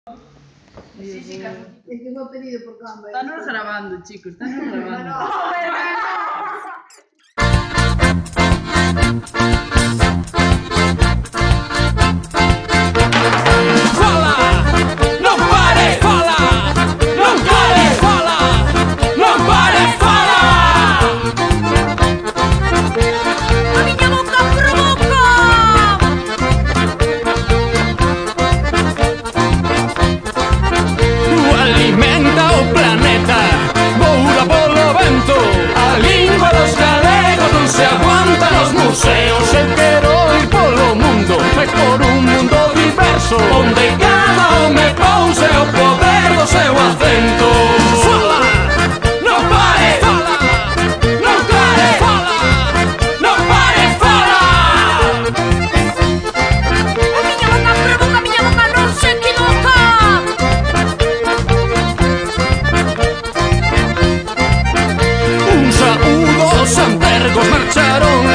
Sí, sí, Es que fue pedido por Canva. Estamos grabando, chicos, estamos grabando. Onde cada home pouse o poder do seu acento. Fala, non pare, fala, non pare, fala, non pare, fala. A miña boca provoca, a miña boca non se equivoca. Un saúdo, os santergos marcharon